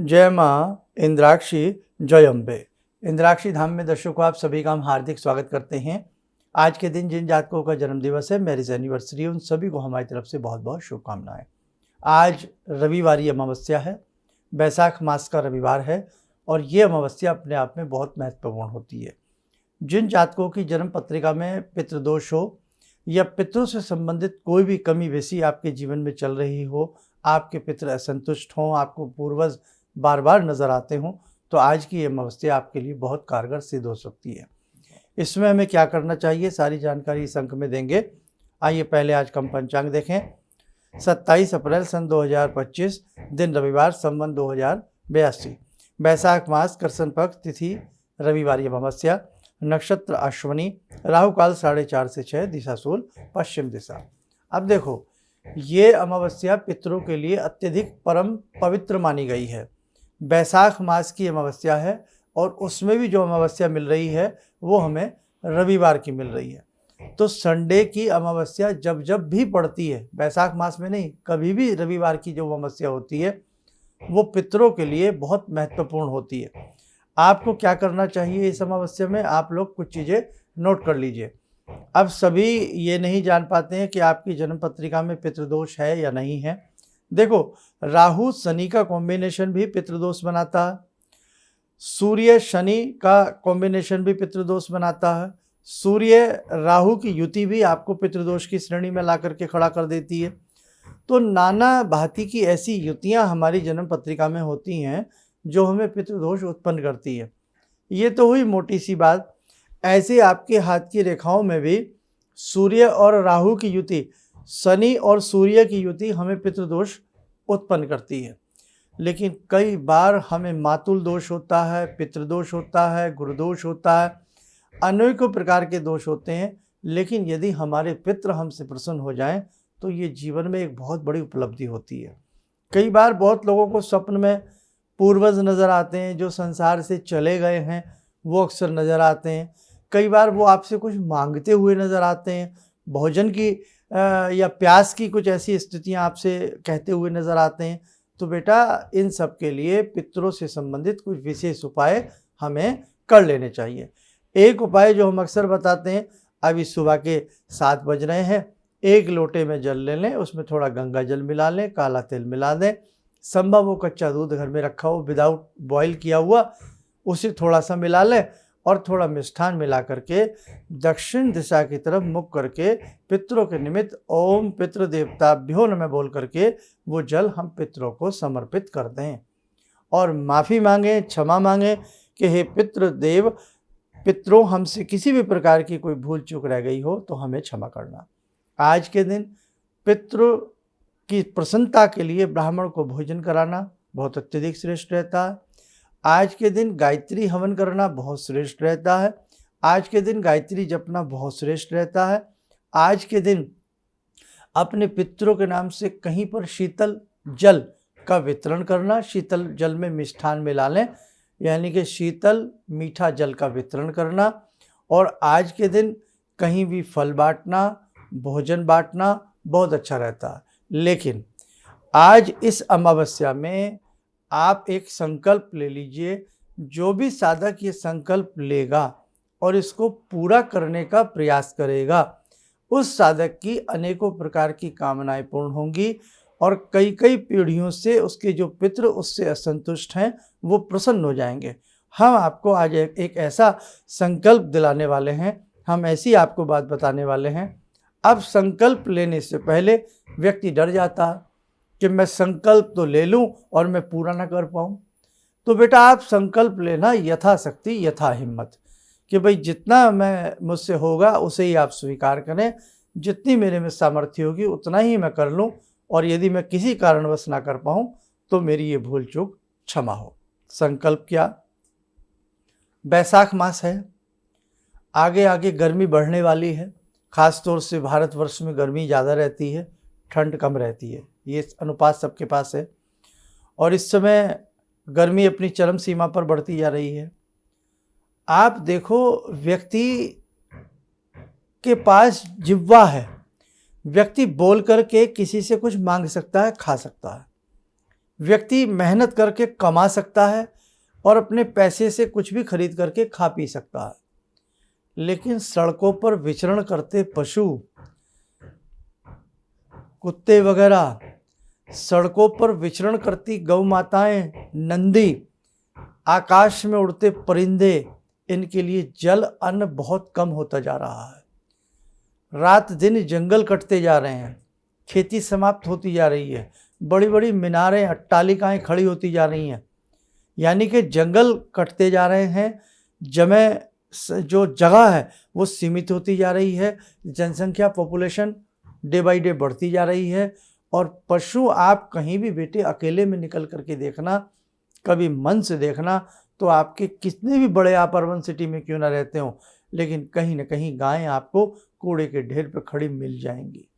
जय माँ इंद्राक्षी जय अम्बे। इंद्राक्षी धाम में दर्शकों आप सभी का हम हार्दिक स्वागत करते हैं। आज के दिन जिन जातकों का जन्मदिवस है, मैरिज एनिवर्सरी, उन सभी को हमारी तरफ से बहुत बहुत शुभकामनाएं। आज रविवारी अमावस्या है, बैसाख मास का रविवार है और ये अमावस्या अपने आप में बहुत महत्वपूर्ण होती है। जिन जातकों की जन्म पत्रिका में पितृदोष हो या पितरों से संबंधित कोई भी कमी बेसी आपके जीवन में चल रही हो, आपके पितृ असंतुष्ट हों, आपको पूर्वज बार बार नज़र आते हों, तो आज की ये अमावस्या आपके लिए बहुत कारगर सिद्ध हो सकती है। इसमें हमें क्या करना चाहिए, सारी जानकारी इस अंक में देंगे। आइए पहले आज का हम पंचांग देखें। 27 अप्रैल सन 2025, दिन रविवार, संवत 2082, बैसाख मास, कृष्ण पक्ष, तिथि रविवारी अमावस्या, नक्षत्र अश्वनी, राहु काल 4:30 से 6, दिशा शूल पश्चिम दिशा। अब देखो, ये अमावस्या पितरों के लिए अत्यधिक परम पवित्र मानी गई है। बैसाख मास की अमावस्या है और उसमें भी जो अमावस्या मिल रही है वो हमें रविवार की मिल रही है। तो संडे की अमावस्या जब जब भी पड़ती है, बैसाख मास में नहीं, कभी भी रविवार की जो अमावस्या होती है वो पितरों के लिए बहुत महत्वपूर्ण होती है। आपको क्या करना चाहिए इस अमावस्या में, आप लोग कुछ चीज़ें नोट कर लीजिए। अब सभी ये नहीं जान पाते हैं कि आपकी जन्म पत्रिका में पितृदोष है या नहीं है। देखो, राहु शनि का कॉम्बिनेशन भी पितृदोष बनाता है, सूर्य शनि का कॉम्बिनेशन भी पितृदोष बनाता है, सूर्य राहु की युति भी आपको पितृदोष की श्रेणी में ला करके खड़ा कर देती है। तो नाना भांति की ऐसी युतियां हमारी जन्म पत्रिका में होती हैं जो हमें पितृदोष उत्पन्न करती है। ये तो हुई मोटी सी बात। ऐसे आपके हाथ की रेखाओं में भी सूर्य और राहु की युति, शनि और सूर्य की युति हमें पितृदोष उत्पन्न करती है। लेकिन कई बार हमें मातुल दोष होता है, पितृदोष होता है, गुरुदोष होता है, अनेकों प्रकार के दोष होते हैं। लेकिन यदि हमारे पितृ हमसे प्रसन्न हो जाएं तो ये जीवन में एक बहुत बड़ी उपलब्धि होती है। कई बार बहुत लोगों को स्वप्न में पूर्वज नज़र आते हैं जो संसार से चले गए हैं, वो अक्सर नज़र आते हैं। कई बार वो आपसे कुछ मांगते हुए नज़र आते हैं, भोजन की या प्यास की कुछ ऐसी स्थितियां आपसे कहते हुए नज़र आते हैं। तो बेटा, इन सब के लिए पितरों से संबंधित कुछ विशेष उपाय हमें कर लेने चाहिए। एक उपाय जो हम अक्सर बताते हैं, अभी सुबह के 7 बज रहे हैं, 1 लोटे में जल ले लें, उसमें थोड़ा गंगा जल मिला लें, काला तेल मिला दें, संभव हो कच्चा दूध घर में रखा हो विदाउट बॉयल किया हुआ, उसे थोड़ा सा मिला लें और थोड़ा मिष्ठान मिला करके दक्षिण दिशा की तरफ मुख करके पितरों के निमित्त ओम पितृ देवताभ्यो नमः बोल करके वो जल हम पितरों को समर्पित कर दें और माफ़ी मांगें, क्षमा मांगें कि हे पितृदेव, पितरों, हमसे किसी भी प्रकार की कोई भूल चूक रह गई हो तो हमें क्षमा करना। आज के दिन पितृ की प्रसन्नता के लिए ब्राह्मण को भोजन कराना बहुत अत्यधिक श्रेष्ठ रहता है। आज के दिन गायत्री हवन करना बहुत श्रेष्ठ रहता है। आज के दिन गायत्री जपना बहुत श्रेष्ठ रहता है। आज के दिन अपने पितरों के नाम से कहीं पर शीतल जल का वितरण करना, शीतल जल में मिष्ठान मिला लें, यानी कि शीतल मीठा जल का वितरण करना। और आज के दिन कहीं भी फल बांटना, भोजन बांटना बहुत अच्छा रहता है। लेकिन आज इस अमावस्या में आप एक संकल्प ले लीजिए। जो भी साधक ये संकल्प लेगा और इसको पूरा करने का प्रयास करेगा, उस साधक की अनेकों प्रकार की कामनाएं पूर्ण होंगी और कई कई पीढ़ियों से उसके जो पितृ उससे असंतुष्ट हैं वो प्रसन्न हो जाएंगे। हम आपको आज एक ऐसा संकल्प दिलाने वाले हैं, हम ऐसी आपको बात बताने वाले हैं। अब संकल्प लेने से पहले व्यक्ति डर जाता है कि मैं संकल्प तो ले लूं और मैं पूरा ना कर पाऊं। तो बेटा, आप संकल्प लेना यथाशक्ति यथा हिम्मत, कि भाई जितना मैं मुझसे होगा उसे ही आप स्वीकार करें, जितनी मेरे में सामर्थ्य होगी उतना ही मैं कर लूं, और यदि मैं किसी कारणवश ना कर पाऊं तो मेरी ये भूल चूक क्षमा हो। संकल्प क्या? बैसाख मास है, आगे आगे गर्मी बढ़ने वाली है। ख़ास तौर से भारतवर्ष में गर्मी ज़्यादा रहती है, ठंड कम रहती है, ये अनुपात सबके पास है। और इस समय गर्मी अपनी चरम सीमा पर बढ़ती जा रही है। आप देखो, व्यक्ति के पास जिह्वा है, व्यक्ति बोल करके किसी से कुछ मांग सकता है, खा सकता है, व्यक्ति मेहनत करके कमा सकता है और अपने पैसे से कुछ भी खरीद करके खा पी सकता है, लेकिन सड़कों पर विचरण करते पशु, कुत्ते वगैरह, सड़कों पर विचरण करती गौ माताएं, नंदी, आकाश में उड़ते परिंदे, इनके लिए जल अन्न बहुत कम होता जा रहा है। रात दिन जंगल कटते जा रहे हैं, खेती समाप्त होती जा रही है, बड़ी बड़ी मीनारें, अट्टालिकाएं खड़ी होती जा रही हैं, यानी कि जंगल कटते जा रहे हैं, जो जगह है वो सीमित होती जा रही है, जनसंख्या पॉपुलेशन डे बाई डे बढ़ती जा रही है। और पशु आप कहीं भी बेटे अकेले में निकल करके देखना, कभी मन से देखना, तो आपके कितने भी बड़े आप अर्बन सिटी में क्यों ना रहते हो, लेकिन कहीं ना कहीं गायें आपको कूड़े के ढेर पर खड़ी मिल जाएंगी,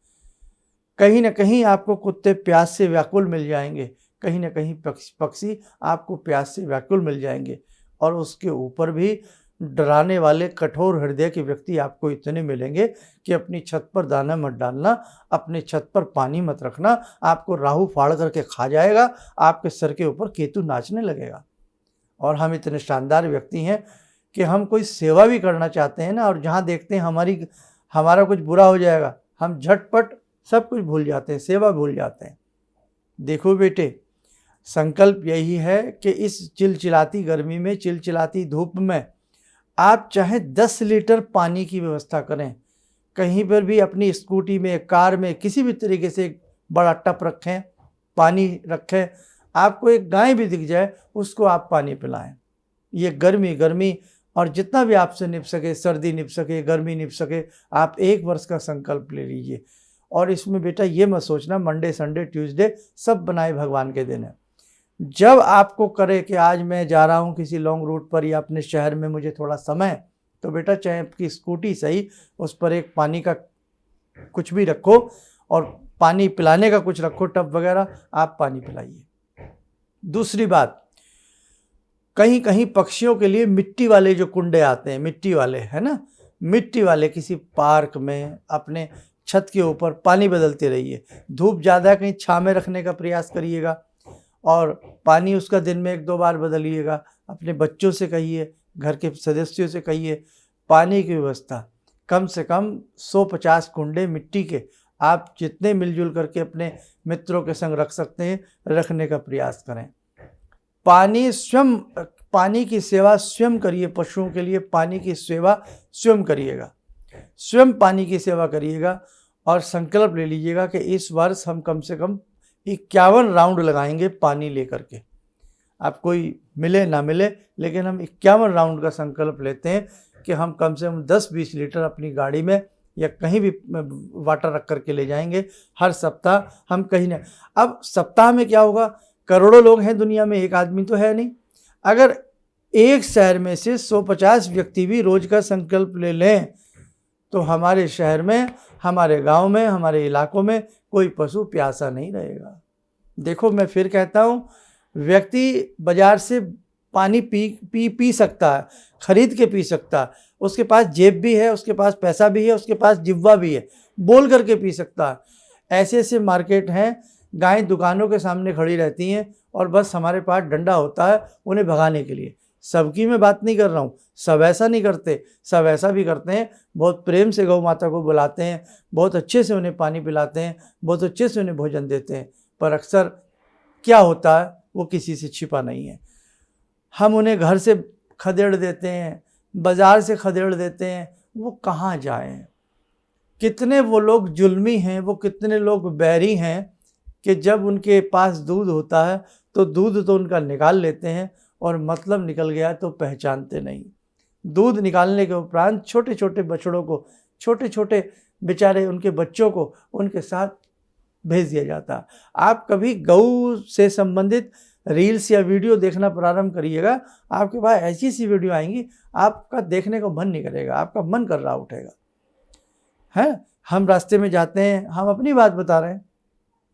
कहीं ना कहीं आपको कुत्ते प्यास से व्याकुल मिल जाएंगे, कहीं ना कहीं पक्षी आपको प्यास से व्याकुल मिल जाएंगे। और उसके ऊपर भी डराने वाले कठोर हृदय के व्यक्ति आपको इतने मिलेंगे कि अपनी छत पर दाना मत डालना, अपने छत पर पानी मत रखना, आपको राहु फाड़ करके खा जाएगा, आपके सर के ऊपर केतु नाचने लगेगा। और हम इतने शानदार व्यक्ति हैं कि हम कोई सेवा भी करना चाहते हैं ना, और जहाँ देखते हैं हमारा कुछ बुरा हो जाएगा, हम झटपट सब कुछ भूल जाते हैं, सेवा भूल जाते हैं। देखो बेटे, संकल्प यही है कि इस चिलचिलाती गर्मी में, चिलचिलाती धूप में आप चाहे 10 लीटर पानी की व्यवस्था करें, कहीं पर भी अपनी स्कूटी में, कार में, किसी भी तरीके से एक बड़ा टप रखें, पानी रखें, आपको एक गाय भी दिख जाए उसको आप पानी पिलाएं। ये गर्मी और जितना भी आपसे निप सके, सर्दी निप सके, गर्मी निप सके, आप 1 वर्ष का संकल्प ले लीजिए। और इसमें बेटा ये मत सोचना मंडे, संडे, ट्यूसडे सब बनाए भगवान के दिन है। जब आपको करे कि आज मैं जा रहा हूँ किसी लॉन्ग रूट पर या अपने शहर में, मुझे थोड़ा समय, तो बेटा चाहे आपकी स्कूटी सही, उस पर एक पानी का कुछ भी रखो और पानी पिलाने का कुछ रखो, टब वगैरह, आप पानी पिलाइए। दूसरी बात, कहीं कहीं पक्षियों के लिए मिट्टी वाले जो कुंडे आते हैं, मिट्टी वाले, है ना, मिट्टी वाले किसी पार्क में अपने छत के ऊपर पानी बदलते रहिए। धूप ज़्यादा, कहीं छाँव में रखने का प्रयास करिएगा और पानी उसका दिन में 1-2 बार बदलिएगा। अपने बच्चों से कहिए, घर के सदस्यों से कहिए, पानी की व्यवस्था कम से कम 150 कुंडे मिट्टी के आप जितने मिलजुल करके अपने मित्रों के संग रख सकते हैं, रखने का प्रयास करें। पानी की सेवा स्वयं करिए, पशुओं के लिए पानी की सेवा स्वयं करिएगा, स्वयं पानी की सेवा करिएगा। और संकल्प ले लीजिएगा कि इस वर्ष हम कम से कम 51 राउंड लगाएंगे पानी लेकर के। आप कोई मिले ना मिले, लेकिन हम 51 राउंड का संकल्प लेते हैं कि हम कम से कम 10-20 लीटर अपनी गाड़ी में या कहीं भी वाटर रख करके ले जाएंगे। हर सप्ताह हम कहीं ना, अब सप्ताह में क्या होगा, करोड़ों लोग हैं दुनिया में, एक आदमी तो है नहीं। अगर एक शहर में से 150 व्यक्ति भी रोज का संकल्प ले लें तो हमारे शहर में, हमारे गांव में, हमारे इलाकों में कोई पशु प्यासा नहीं रहेगा। देखो मैं फिर कहता हूँ, व्यक्ति बाजार से पानी पी सकता है, खरीद के पी सकता है, उसके पास जेब भी है, उसके पास पैसा भी है, उसके पास जिह्वा भी है, बोल करके पी सकता है। ऐसे ऐसे मार्केट हैं, गायें दुकानों के सामने खड़ी रहती हैं और बस हमारे पास डंडा होता है उन्हें भगाने के लिए। सबकी मैं बात नहीं कर रहा हूँ, सब ऐसा नहीं करते, सब ऐसा भी करते हैं, बहुत प्रेम से गौ माता को बुलाते हैं, बहुत अच्छे से उन्हें पानी पिलाते हैं, बहुत अच्छे से उन्हें भोजन देते हैं, पर अक्सर क्या होता है वो किसी से छिपा नहीं है। हम उन्हें घर से खदेड़ देते हैं, बाज़ार से खदेड़ देते हैं, वो कहाँ जाएं। कितने वो लोग जुल्मी हैं, वो कितने लोग बैरी हैं कि जब उनके पास दूध होता है तो दूध तो उनका निकाल लेते हैं और मतलब निकल गया तो पहचानते नहीं। दूध निकालने के उपरांत छोटे छोटे बछड़ों को, छोटे छोटे बेचारे उनके बच्चों को उनके साथ भेज दिया जाता है। आप कभी गऊ से संबंधित रील्स या वीडियो देखना प्रारंभ करिएगा, आपके पास ऐसी सी वीडियो आएंगी आपका देखने को मन नहीं करेगा, आपका मन कर रहा उठेगा। हैं, हम रास्ते में जाते हैं, हम अपनी बात बता रहे हैं,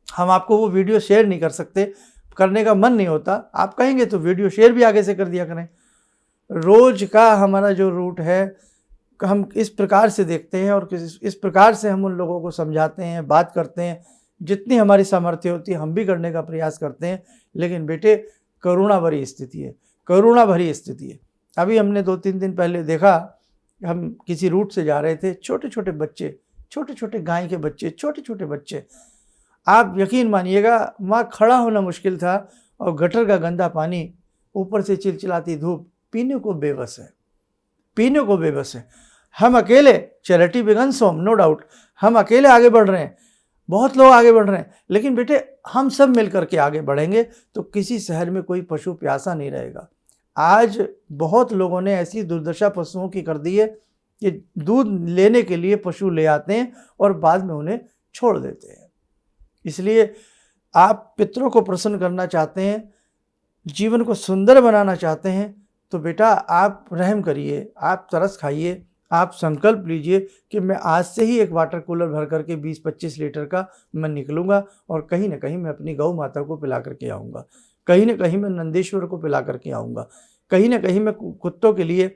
हम आपको वो वीडियो शेयर नहीं कर सकते, करने का मन नहीं होता, आप कहेंगे तो वीडियो शेयर भी आगे से कर दिया करें। रोज का हमारा जो रूट है हम इस प्रकार से देखते हैं और इस प्रकार से हम उन लोगों को समझाते हैं, बात करते हैं जितनी हमारी सामर्थ्य होती है हम भी करने का प्रयास करते हैं, लेकिन बेटे करुणा भरी स्थिति है, करुणा भरी स्थिति है। अभी हमने 2-3 दिन पहले देखा, हम किसी रूट से जा रहे थे, छोटे छोटे बच्चे, छोटे छोटे गाय के बच्चे, छोटे छोटे बच्चे, आप यकीन मानिएगा वहाँ खड़ा होना मुश्किल था, और गटर का गंदा पानी, ऊपर से चिलचिलाती धूप, पीने को बेबस है, पीने को बेबस है। हम अकेले, charity begins home, no doubt, हम अकेले आगे बढ़ रहे हैं, बहुत लोग आगे बढ़ रहे हैं, लेकिन बेटे हम सब मिलकर के आगे बढ़ेंगे तो किसी शहर में कोई पशु प्यासा नहीं रहेगा। आज बहुत लोगों ने ऐसी दुर्दशा पशुओं की कर दी है कि दूध लेने के लिए पशु ले आते हैं और बाद में उन्हें छोड़ देते हैं। इसलिए आप पितरों को प्रसन्न करना चाहते हैं, जीवन को सुंदर बनाना चाहते हैं, तो बेटा आप रहम करिए, आप तरस खाइए, आप संकल्प लीजिए कि मैं आज से ही एक वाटर कूलर भर करके 20-25 लीटर का मैं निकलूँगा और कहीं ना कहीं मैं अपनी गौ माता को पिला करके आऊँगा, कहीं ना कहीं मैं नंदीश्वर को पिला करके आऊँगा, कहीं ना कहीं मैं कुत्तों के लिए,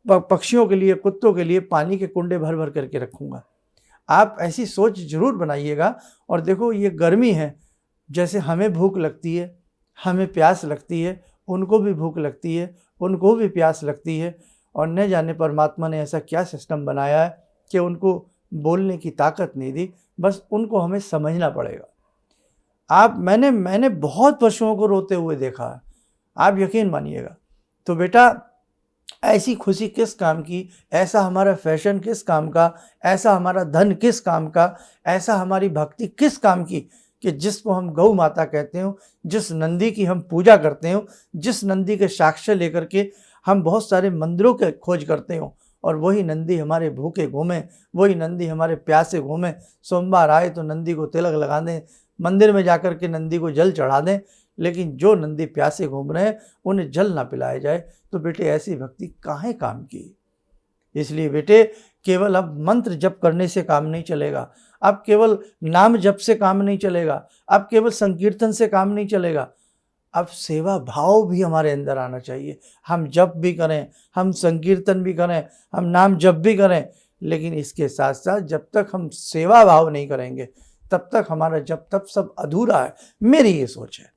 पक्षियों के लिए, कुत्तों के लिए पानी के कुंडे भर भर करके रखूँगा। आप ऐसी सोच जरूर बनाइएगा। और देखो ये गर्मी है, जैसे हमें भूख लगती है, हमें प्यास लगती है, उनको भी भूख लगती है, उनको भी प्यास लगती है, और न जाने परमात्मा ने ऐसा क्या सिस्टम बनाया है कि उनको बोलने की ताकत नहीं दी, बस उनको हमें समझना पड़ेगा। मैंने बहुत पशुओं को रोते हुए देखा है, आप यकीन मानिएगा। तो बेटा ऐसी खुशी किस काम की, ऐसा हमारा फैशन किस काम का, ऐसा हमारा धन किस काम का, ऐसा हमारी भक्ति किस काम की कि जिसको हम गौ माता कहते हो, जिस नंदी की हम पूजा करते हो, जिस नंदी के साक्ष्य लेकर के हम बहुत सारे मंदिरों के खोज करते हो, और वही नंदी हमारे भूखे घूमे, वही नंदी हमारे प्यासे घूमे। सोमवार आए तो नंदी को तिलक लगा दें, मंदिर में जाकर के नंदी को जल चढ़ा दें, लेकिन जो नंदी प्यासे घूम रहे हैं उन्हें जल ना पिलाया जाए, तो बेटे ऐसी भक्ति काहे काम की। इसलिए बेटे केवल अब मंत्र जप करने से काम नहीं चलेगा, अब केवल नाम जप से काम नहीं चलेगा, अब केवल संकीर्तन से काम नहीं चलेगा, अब सेवा भाव भी हमारे अंदर आना चाहिए। हम जप भी करें, हम संकीर्तन भी करें, हम नाम जप भी करें, लेकिन इसके साथ साथ जब तक हम सेवा भाव नहीं करेंगे तब तक हमारा जप तप सब अधूरा है। मेरी ये सोच है।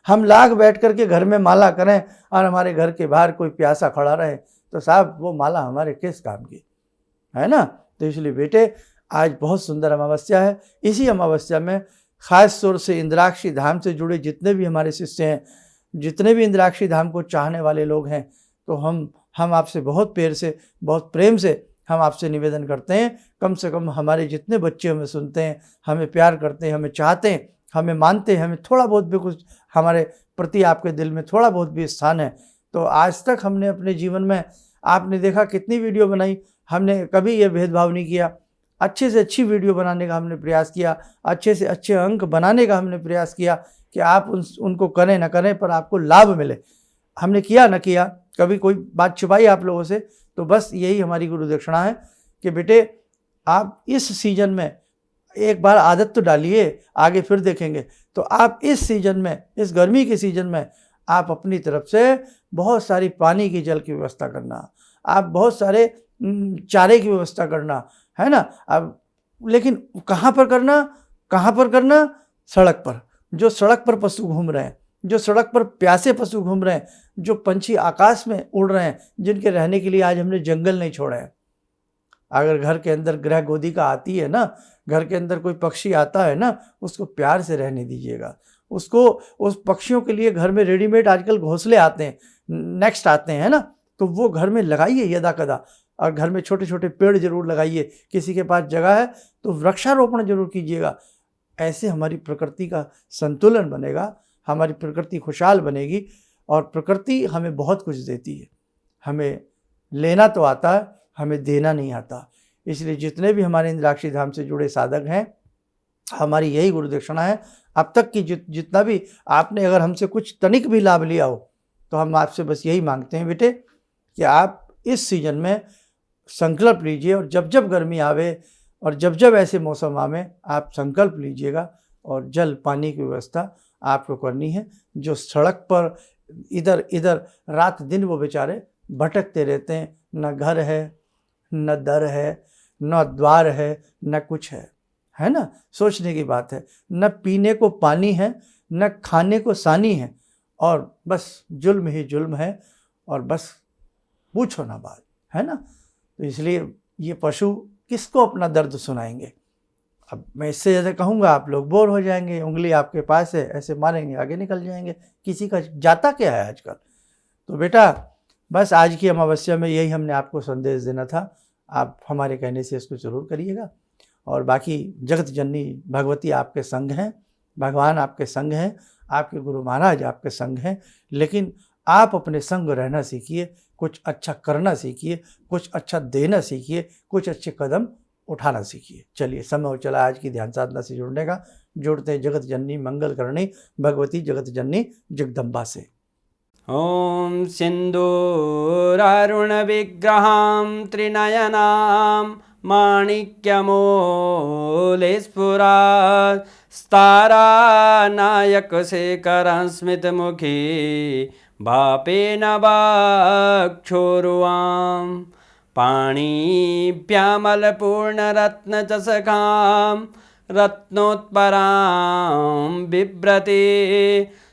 हम लाख बैठ करके घर में माला करें और हमारे घर के बाहर कोई प्यासा खड़ा रहे, तो साहब वो माला हमारे किस काम की है ना। तो इसलिए बेटे आज बहुत सुंदर अमावस्या है। इसी अमावस्या में खास तौर से इंद्राक्षी धाम से जुड़े जितने भी हमारे शिष्य हैं, जितने भी इंद्राक्षी धाम को चाहने वाले लोग हैं, तो हम आपसे बहुत प्यार से, बहुत प्रेम से हम आपसे निवेदन करते हैं, कम से कम हमारे जितने बच्चे हमें सुनते हैं, हमें प्यार करते हैं, हमें चाहते हैं, हमें मानते हैं, हमें थोड़ा बहुत भी कुछ हमारे प्रति आपके दिल में थोड़ा बहुत भी स्थान है, तो आज तक हमने अपने जीवन में आपने देखा कितनी वीडियो बनाई, हमने कभी ये भेदभाव नहीं किया। अच्छे से अच्छी वीडियो बनाने का हमने प्रयास किया, अच्छे से अच्छे अंक बनाने का हमने प्रयास किया कि आप उनको करें ना करें पर आपको लाभ मिले। हमने किया ना किया, कभी कोई बात छुपाई आप लोगों से, तो बस यही हमारी गुरु दक्षिणा है कि बेटे आप इस सीजन में एक बार आदत तो डालिए, आगे फिर देखेंगे। तो आप इस सीजन में, इस गर्मी के सीजन में आप अपनी तरफ से बहुत सारी पानी की जल की व्यवस्था करना, आप बहुत सारे चारे की व्यवस्था करना, है ना। अब लेकिन कहाँ पर करना, कहाँ पर करना? सड़क पर। जो सड़क पर पशु घूम रहे हैं, जो सड़क पर प्यासे पशु घूम रहे हैं, जो पंछी आकाश में उड़ रहे हैं, जिनके रहने के लिए आज हमने जंगल नहीं छोड़े हैं। अगर घर के अंदर गृह गोदी का आती है ना, घर के अंदर कोई पक्षी आता है ना, उसको प्यार से रहने दीजिएगा। उसको, उस पक्षियों के लिए घर में रेडीमेड आजकल घोंसले आते हैं, नेक्स्ट आते हैं, है ना, तो वो घर में लगाइए यदा कदा। और घर में छोटे छोटे पेड़ जरूर लगाइए, किसी के पास जगह है तो वृक्षारोपण जरूर कीजिएगा। ऐसे हमारी प्रकृति का संतुलन बनेगा, हमारी प्रकृति खुशहाल बनेगी। और प्रकृति हमें बहुत कुछ देती है, हमें लेना तो आता है, हमें देना नहीं आता। इसलिए जितने भी हमारे इंद्राक्षी धाम से जुड़े साधक हैं, हमारी यही गुरु दक्षिणा है। अब तक की जितना भी आपने अगर हमसे कुछ तनिक भी लाभ लिया हो, तो हम आपसे बस यही मांगते हैं बेटे कि आप इस सीजन में संकल्प लीजिए, और जब जब गर्मी आवे और जब जब ऐसे मौसम आवे, आप संकल्प लीजिएगा और जल पानी की व्यवस्था आपको करनी है। जो सड़क पर इधर इधर रात दिन वो बेचारे भटकते रहते हैं, न घर है, न दर है, न द्वार है, न कुछ है है ना, सोचने की बात है। न पीने को पानी है, न खाने को सानी है, और बस जुल्म ही जुल्म है, और बस पूछो ना बात, है ना। तो इसलिए ये पशु किसको अपना दर्द सुनाएंगे। अब मैं इससे ज़्यादा कहूँगा आप लोग बोर हो जाएंगे, उंगली आपके पास है, ऐसे मारेंगे आगे निकल जाएंगे, किसी का जाता क्या है आजकल। तो बेटा बस आज की अमावस्या में यही हमने आपको संदेश देना था। आप हमारे कहने से इसको ज़रूर करिएगा, और बाकी जगत जननी भगवती आपके संग हैं, भगवान आपके संग हैं, आपके गुरु महाराज आपके संग हैं, लेकिन आप अपने संग रहना सीखिए, कुछ अच्छा करना सीखिए, कुछ अच्छा देना सीखिए, कुछ अच्छे कदम उठाना सीखिए। चलिए समय हो चला आज की ध्यान साधना से जुड़ने का। जुड़ते जगत जननी मंगल करणी भगवती जगत जननी जगदम्बा से। ॐ सिन्दूरारुण विग्रहां त्रिनयनां माणिक्यमूलस्फुरात् स्तारानायकशेखरं स्मितमुखी भापेन वाक्छोरुवां पाणिभ्यामलपूर्णरत्नचषकां रत्नोत्परां बिभ्रति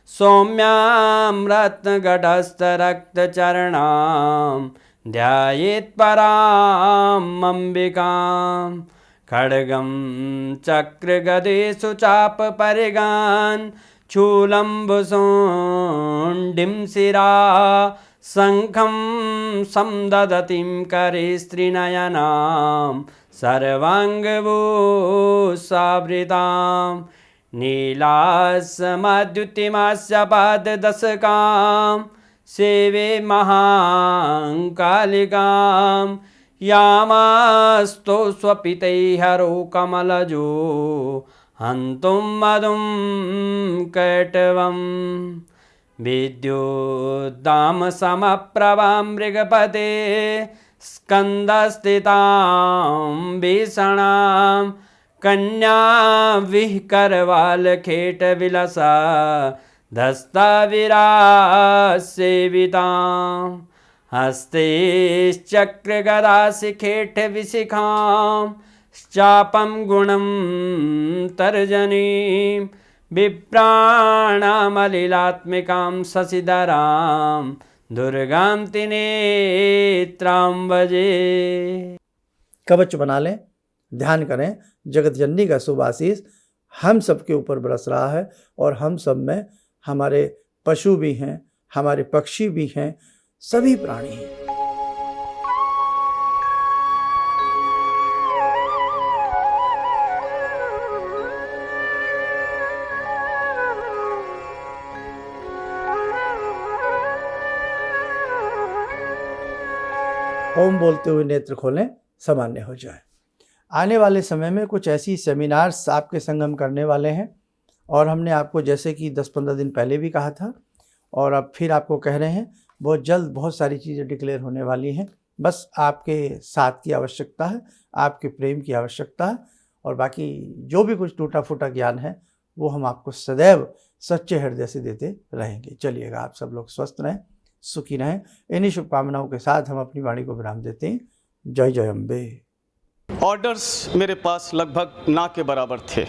सौम्यां रत्नघटस्थरक्तचरणां ध्यायेत्पराम् अम्बिकां खड्गं चक्रगदेषु चापपरिगान् शूलम्बुशुण्डिं शिरा शङ्खं संदधतीं करे स्त्रीनयनां सर्वाङ्गभूषावृतां नीलासमद्युतिमास्य पाददशकां सेवे महाकालिकां यामास्तो स्वपितैहरो कमलजो हन्तुं मधुं कैटवम् विद्युद्दामसमप्रभां मृगपते स्कन्दस्थितां भीषणां कन्या विहकरवालखेटविलसा धस्ताविरासेवितां हस्तैश्चक्रगदाशिखेटविशिखां चापं गुणं तर्जनीं विप्राणामलिलात्मिकां शशिधरां दुर्गां त्रिनेत्रां भजे। कवच बना लें, ध्यान करें, जगत जननी का शुभ आशीष हम सब के ऊपर बरस रहा है, और हम सब में हमारे पशु भी हैं, हमारे पक्षी भी हैं, सभी प्राणी हैं। ओम बोलते हुए नेत्र खोलें, सामान्य हो जाए। आने वाले समय में कुछ ऐसी सेमिनार्स आपके संग हम करने वाले हैं, और हमने आपको जैसे कि 10-15 दिन पहले भी कहा था, और अब फिर आपको कह रहे हैं, बहुत जल्द बहुत सारी चीज़ें डिक्लेयर होने वाली हैं। बस आपके साथ की आवश्यकता है, आपके प्रेम की आवश्यकता है, और बाकी जो भी कुछ टूटा फूटा ज्ञान है वो हम आपको सदैव सच्चे हृदय से देते रहेंगे। चलिएगा, आप सब लोग स्वस्थ रहें, सुखी रहें। इन्हीं शुभकामनाओं के साथ हम अपनी वाणी को विराम देते हैं। जय जय अम्बे। ऑर्डर्स मेरे पास लगभग ना के बराबर थे।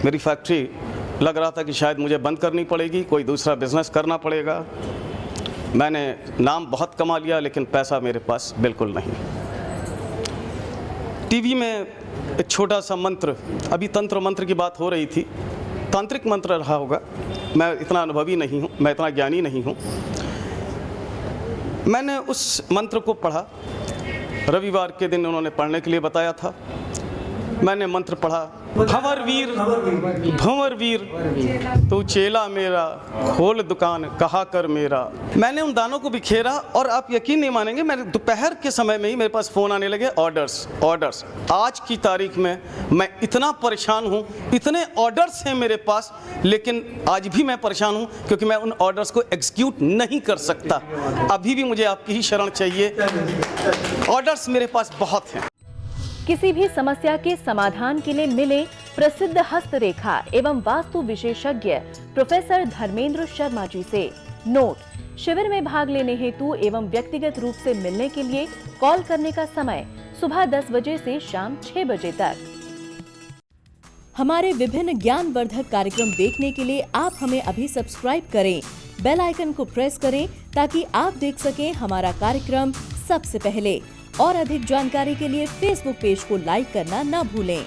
मेरी फैक्ट्री लग रहा था कि शायद मुझे बंद करनी पड़ेगी, कोई दूसरा बिजनेस करना पड़ेगा। मैंने नाम बहुत कमा लिया, लेकिन पैसा मेरे पास बिल्कुल नहीं। टीवी में एक छोटा सा मंत्र, अभी तंत्र मंत्र की बात हो रही थी, तांत्रिक मंत्र रहा होगा, मैं इतना अनुभवी नहीं हूँ, मैं इतना ज्ञानी नहीं हूँ। मैंने उस मंत्र को पढ़ा, रविवार के दिन उन्होंने पढ़ने के लिए बताया था। मैंने मंत्र पढ़ा, भंवर वीर भंवर वीर तू चेला मेरा, खोल दुकान कहा कर मेरा। मैंने उन दानों को बिखेरा, और आप यकीन नहीं मानेंगे, मेरे दोपहर के समय में ही मेरे पास फ़ोन आने लगे, ऑर्डर्स ऑर्डर्स। आज की तारीख में मैं इतना परेशान हूँ, इतने ऑर्डर्स हैं मेरे पास, लेकिन आज भी मैं परेशान हूँ, क्योंकि मैं उन ऑर्डर्स को एग्जीक्यूट नहीं कर सकता। अभी भी मुझे आपकी ही शरण चाहिए। ऑर्डर्स मेरे पास बहुत हैं। किसी भी समस्या के समाधान के लिए मिले प्रसिद्ध हस्तरेखा एवं वास्तु विशेषज्ञ प्रोफेसर धर्मेंद्र शर्मा जी से। नोट: शिविर में भाग लेने हेतु एवं व्यक्तिगत रूप से मिलने के लिए कॉल करने का समय सुबह 10 बजे से शाम 6 बजे तक। हमारे विभिन्न ज्ञानवर्धक कार्यक्रम देखने के लिए आप हमें अभी सब्सक्राइब करें, बेल आइकन को प्रेस करें ताकि आप देख सकें हमारा कार्यक्रम सबसे पहले। और अधिक जानकारी के लिए फेसबुक पेज को लाइक करना न भूलें।